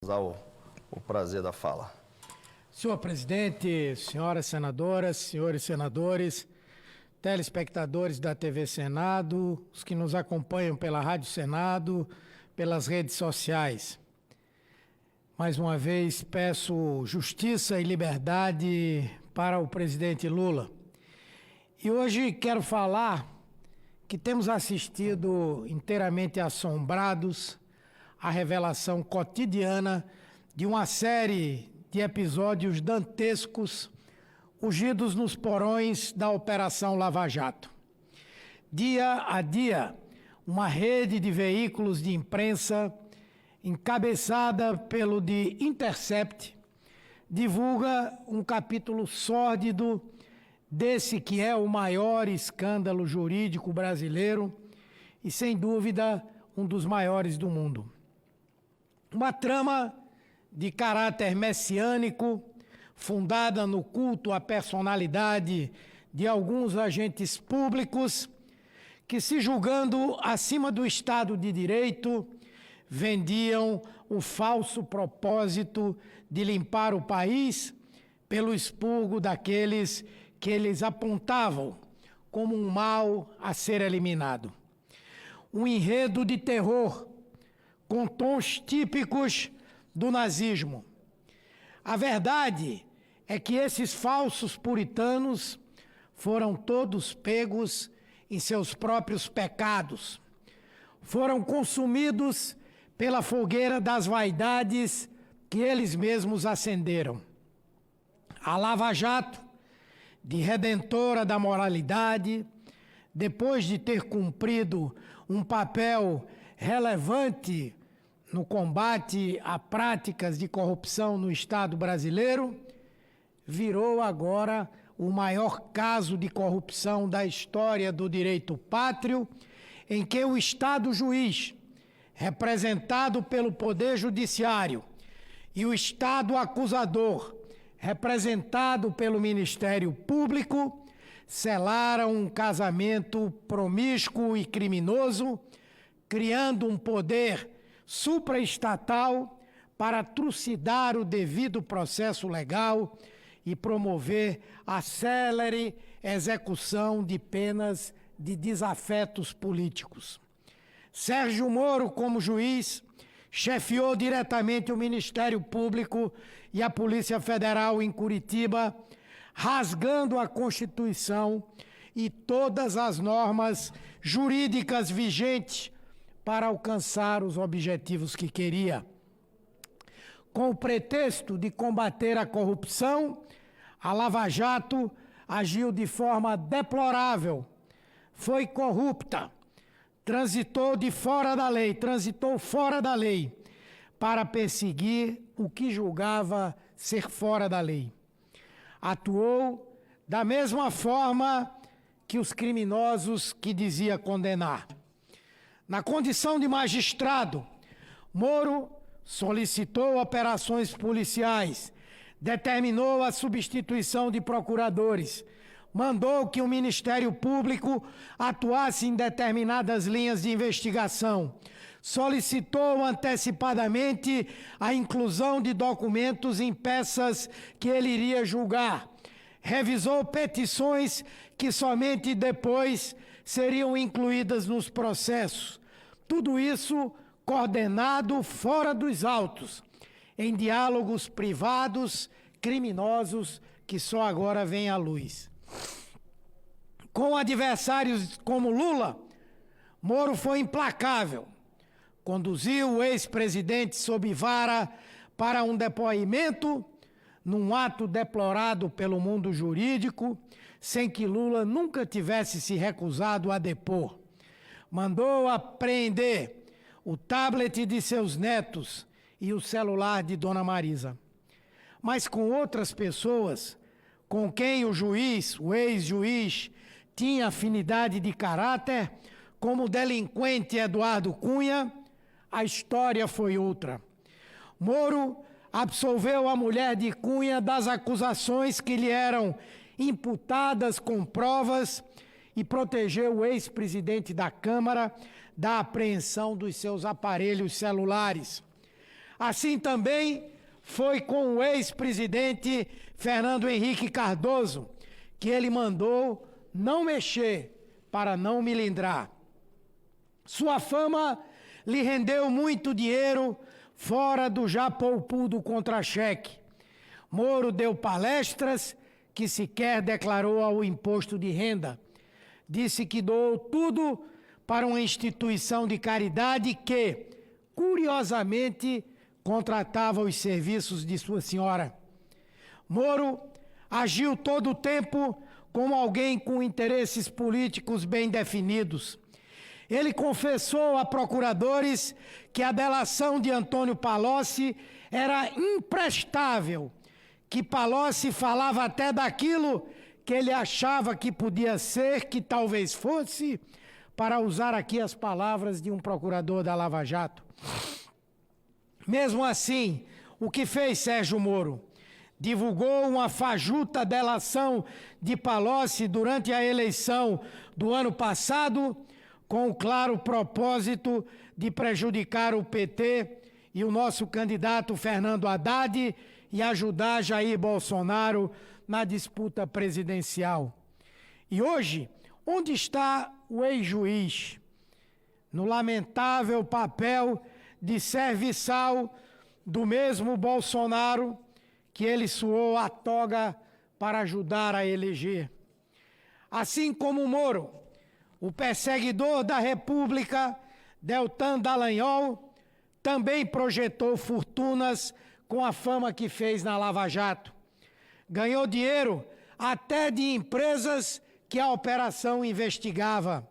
O prazer da fala. Senhor presidente, senhoras senadoras, senhores senadores, telespectadores da TV Senado, os que nos acompanham pela Rádio Senado, pelas redes sociais. Mais uma vez peço justiça e liberdade para o presidente Lula. E hoje quero falar que temos assistido inteiramente assombrados à revelação cotidiana de uma série de episódios dantescos urgidos nos porões da Operação Lava Jato. Dia a dia, uma rede de veículos de imprensa, encabeçada pelo The Intercept, divulga um capítulo sórdido desse que é o maior escândalo jurídico brasileiro e, sem dúvida, um dos maiores do mundo. Uma trama de caráter messiânico, fundada no culto à personalidade de alguns agentes públicos que, se julgando acima do Estado de Direito, vendiam o falso propósito de limpar o país pelo expurgo daqueles que eles apontavam como um mal a ser eliminado. Um enredo de terror com tons típicos do nazismo. A verdade é que esses falsos puritanos foram todos pegos em seus próprios pecados. Foram consumidos pela fogueira das vaidades que eles mesmos acenderam. A Lava Jato, de redentora da moralidade, depois de ter cumprido um papel relevante no combate a práticas de corrupção no Estado brasileiro, virou agora o maior caso de corrupção da história do direito pátrio, em que o Estado juiz, representado pelo Poder Judiciário, e o Estado acusador, representado pelo Ministério Público, selaram um casamento promíscuo e criminoso, criando um poder supraestatal para trucidar o devido processo legal e promover a célere execução de penas de desafetos políticos. Sérgio Moro, como juiz, chefiou diretamente o Ministério Público e a Polícia Federal em Curitiba, rasgando a Constituição e todas as normas jurídicas vigentes para alcançar os objetivos que queria. Com o pretexto de combater a corrupção, a Lava Jato agiu de forma deplorável, foi corrupta, transitou fora da lei para perseguir o que julgava ser fora da lei. Atuou da mesma forma que os criminosos que dizia condenar. Na condição de magistrado, Moro solicitou operações policiais, determinou a substituição de procuradores, mandou que o Ministério Público atuasse em determinadas linhas de investigação, solicitou antecipadamente a inclusão de documentos em peças que ele iria julgar, revisou petições que somente depois seriam incluídas nos processos. Tudo isso coordenado fora dos autos, em diálogos privados, criminosos, que só agora vêm à luz. Com adversários como Lula, Moro foi implacável. Conduziu o ex-presidente sob vara para um depoimento, num ato deplorado pelo mundo jurídico, sem que Lula nunca tivesse se recusado a depor. Mandou apreender o tablet de seus netos e o celular de Dona Marisa. Mas com outras pessoas, com quem o juiz, o ex-juiz, tinha afinidade de caráter, como o delinquente Eduardo Cunha, a história foi outra. Moro absolveu a mulher de Cunha das acusações que lhe eram imputadas com provas e protegeu o ex-presidente da Câmara da apreensão dos seus aparelhos celulares. Assim também foi com o ex-presidente Fernando Henrique Cardoso, que ele mandou não mexer para não milindrar. Sua fama lhe rendeu muito dinheiro fora do já poupudo contra-cheque. Moro deu palestras que sequer declarou ao imposto de renda. Disse que doou tudo para uma instituição de caridade que, curiosamente, contratava os serviços de sua senhora. Moro agiu todo o tempo como alguém com interesses políticos bem definidos. Ele confessou a procuradores que a delação de Antônio Palocci era imprestável, que Palocci falava até daquilo que ele achava que podia ser, que talvez fosse, para usar aqui as palavras de um procurador da Lava Jato. Mesmo assim, o que fez Sérgio Moro? Divulgou uma fajuta delação de Palocci durante a eleição do ano passado, com o claro propósito de prejudicar o PT e o nosso candidato Fernando Haddad e ajudar Jair Bolsonaro na disputa presidencial. E hoje, onde está o ex-juiz? No lamentável papel de serviçal do mesmo Bolsonaro que ele suou a toga para ajudar a eleger. Assim como Moro, o perseguidor da República, Deltan Dallagnol, também projetou fortunas com a fama que fez na Lava Jato. Ganhou dinheiro até de empresas que a operação investigava.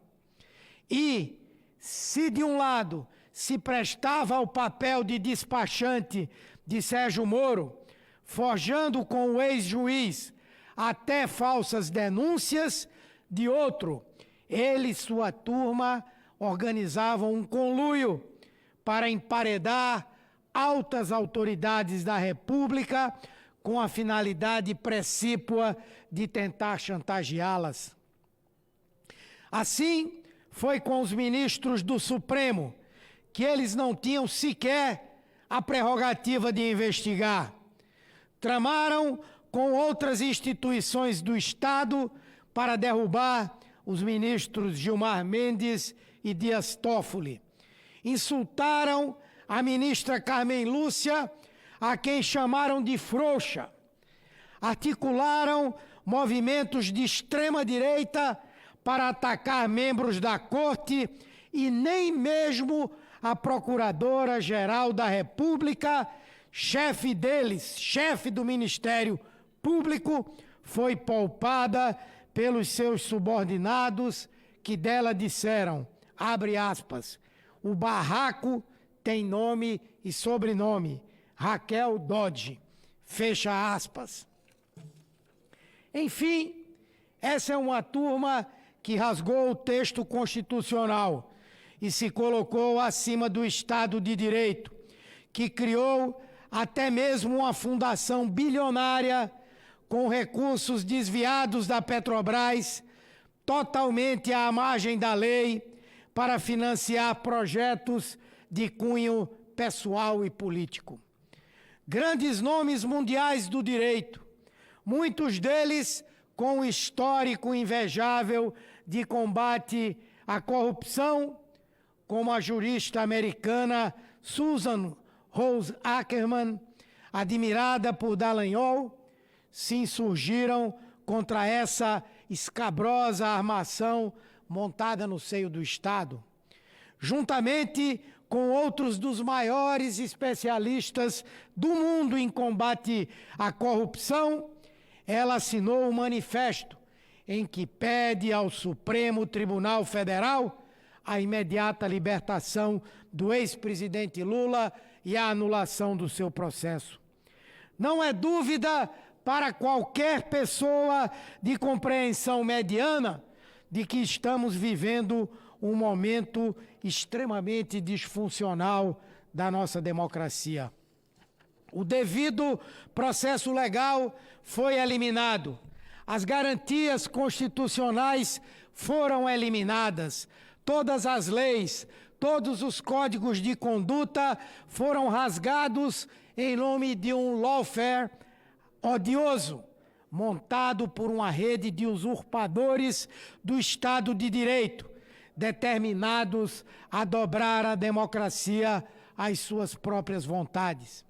E, se de um lado se prestava ao papel de despachante de Sérgio Moro, forjando com o ex-juiz até falsas denúncias, de outro, ele e sua turma organizavam um conluio para emparedar altas autoridades da República com a finalidade precípua de tentar chantageá-las. Assim, foi com os ministros do Supremo, que eles não tinham sequer a prerrogativa de investigar. Tramaram com outras instituições do Estado para derrubar os ministros Gilmar Mendes e Dias Toffoli. Insultaram a ministra Carmen Lúcia, a quem chamaram de frouxa. Articularam movimentos de extrema-direita para atacar membros da Corte e nem mesmo a Procuradora-Geral da República, chefe deles, chefe do Ministério Público, foi poupada pelos seus subordinados que dela disseram, abre aspas, o barraco tem nome e sobrenome, Raquel Dodge, fecha aspas. Enfim, essa é uma turma que rasgou o texto constitucional e se colocou acima do Estado de Direito, que criou até mesmo uma fundação bilionária com recursos desviados da Petrobras, totalmente à margem da lei, para financiar projetos de cunho pessoal e político. Grandes nomes mundiais do direito, muitos deles com um histórico invejável de combate à corrupção, como a jurista americana Susan Rose Ackerman, admirada por Dallagnol, se insurgiram contra essa escabrosa armação montada no seio do Estado. Juntamente com outros dos maiores especialistas do mundo em combate à corrupção, ela assinou um manifesto em que pede ao Supremo Tribunal Federal a imediata libertação do ex-presidente Lula e a anulação do seu processo. Não é dúvida para qualquer pessoa de compreensão mediana de que estamos vivendo um momento extremamente disfuncional da nossa democracia. O devido processo legal foi eliminado. As garantias constitucionais foram eliminadas. Todas as leis, todos os códigos de conduta foram rasgados em nome de um lawfare odioso, montado por uma rede de usurpadores do Estado de Direito, determinados a dobrar a democracia às suas próprias vontades.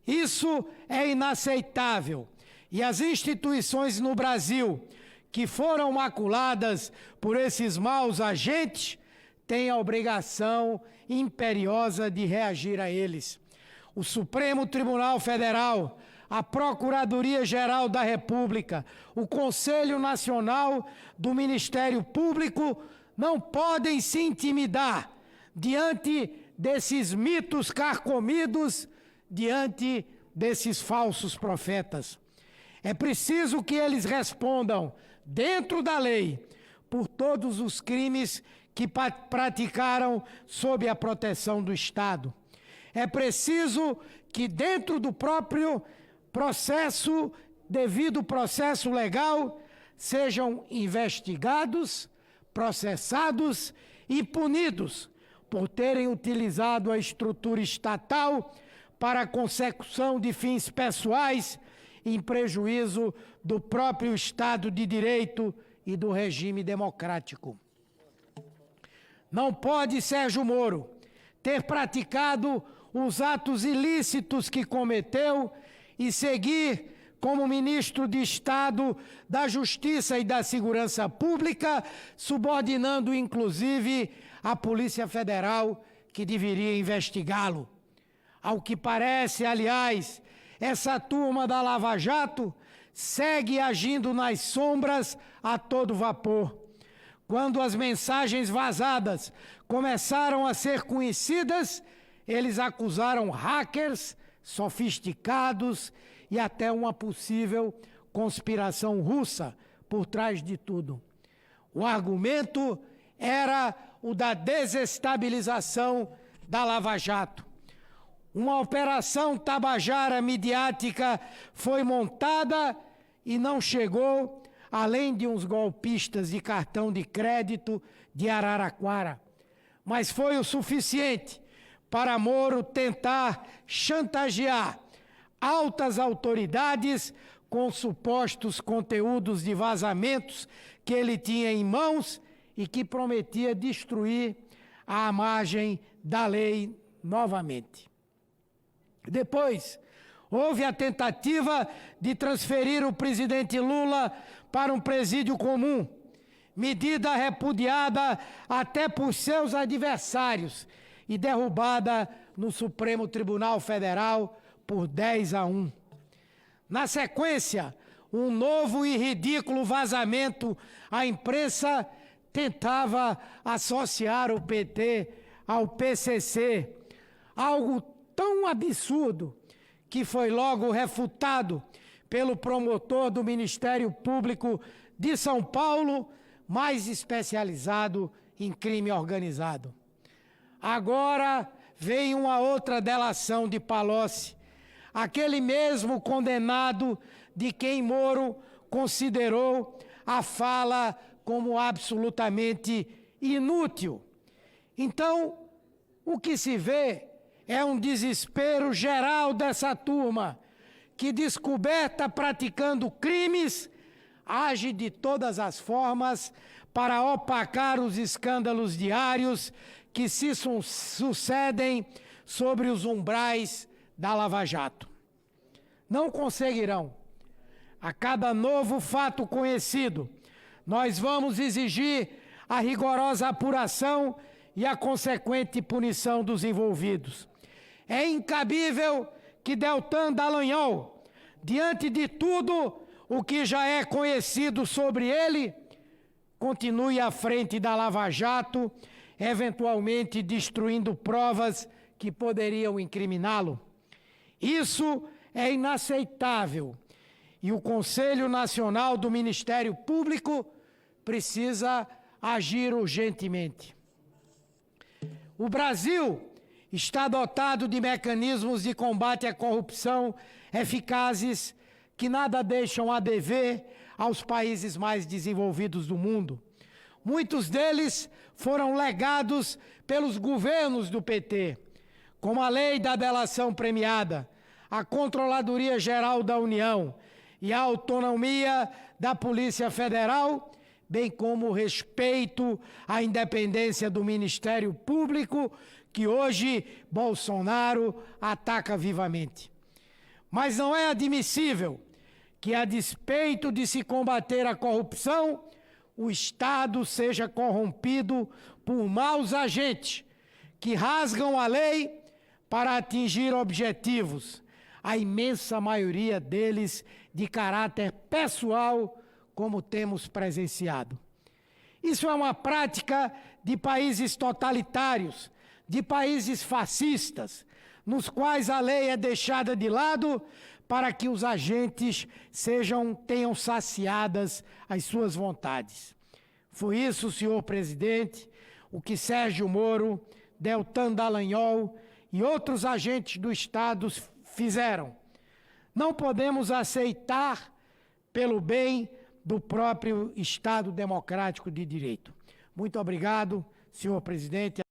Isso é inaceitável, e as instituições no Brasil que foram maculadas por esses maus agentes têm a obrigação imperiosa de reagir a eles. O Supremo Tribunal Federal, a Procuradoria-Geral da República, o Conselho Nacional do Ministério Público não podem se intimidar diante desses mitos carcomidos, diante desses falsos profetas. É preciso que eles respondam, dentro da lei, por todos os crimes que praticaram sob a proteção do Estado. É preciso que, dentro do próprio processo, devido processo legal, sejam investigados, processados e punidos por terem utilizado a estrutura estatal para a consecução de fins pessoais em prejuízo do próprio Estado de Direito e do regime democrático. Não pode Sérgio Moro ter praticado os atos ilícitos que cometeu e seguir como ministro de Estado da Justiça e da Segurança Pública, subordinando inclusive a Polícia Federal, que deveria investigá-lo. Ao que parece, aliás, essa turma da Lava Jato segue agindo nas sombras a todo vapor. Quando as mensagens vazadas começaram a ser conhecidas, eles acusaram hackers sofisticados e até uma possível conspiração russa por trás de tudo. O argumento era o da desestabilização da Lava Jato. Uma operação tabajara midiática foi montada e não chegou além de uns golpistas de cartão de crédito de Araraquara. Mas foi o suficiente para Moro tentar chantagear altas autoridades com supostos conteúdos de vazamentos que ele tinha em mãos e que prometia destruir à margem da lei novamente. Depois, houve a tentativa de transferir o presidente Lula para um presídio comum, medida repudiada até por seus adversários e derrubada no Supremo Tribunal Federal por 10-1. Na sequência, um novo e ridículo vazamento à imprensa tentava associar o PT ao PCC, algo tão absurdo que foi logo refutado pelo promotor do Ministério Público de São Paulo, mais especializado em crime organizado. Agora vem uma outra delação de Palocci, aquele mesmo condenado de quem Moro considerou a fala como absolutamente inútil. Então, o que se vê é um desespero geral dessa turma, que, descoberta praticando crimes, age de todas as formas para opacar os escândalos diários que se sucedem sobre os umbrais da Lava Jato. Não conseguirão. A cada novo fato conhecido, nós vamos exigir a rigorosa apuração e a consequente punição dos envolvidos. É incabível que Deltan Dallagnol, diante de tudo o que já é conhecido sobre ele, continue à frente da Lava Jato, eventualmente destruindo provas que poderiam incriminá-lo. Isso é inaceitável e o Conselho Nacional do Ministério Público precisa agir urgentemente. O Brasil está dotado de mecanismos de combate à corrupção eficazes que nada deixam a dever aos países mais desenvolvidos do mundo. Muitos deles foram legados pelos governos do PT, como a Lei da Delação Premiada, a Controladoria Geral da União e a autonomia da Polícia Federal, bem como o respeito à independência do Ministério Público, que hoje Bolsonaro ataca vivamente. Mas não é admissível que, a despeito de se combater a corrupção, o Estado seja corrompido por maus agentes que rasgam a lei para atingir objetivos, a imensa maioria deles de caráter pessoal, como temos presenciado. Isso é uma prática de países totalitários, de países fascistas, nos quais a lei é deixada de lado para que os agentes tenham saciadas as suas vontades. Foi isso, senhor presidente, o que Sérgio Moro, Deltan Dallagnol e outros agentes do Estado fizeram. Não podemos aceitar pelo bem do próprio Estado Democrático de Direito. Muito obrigado, senhor presidente.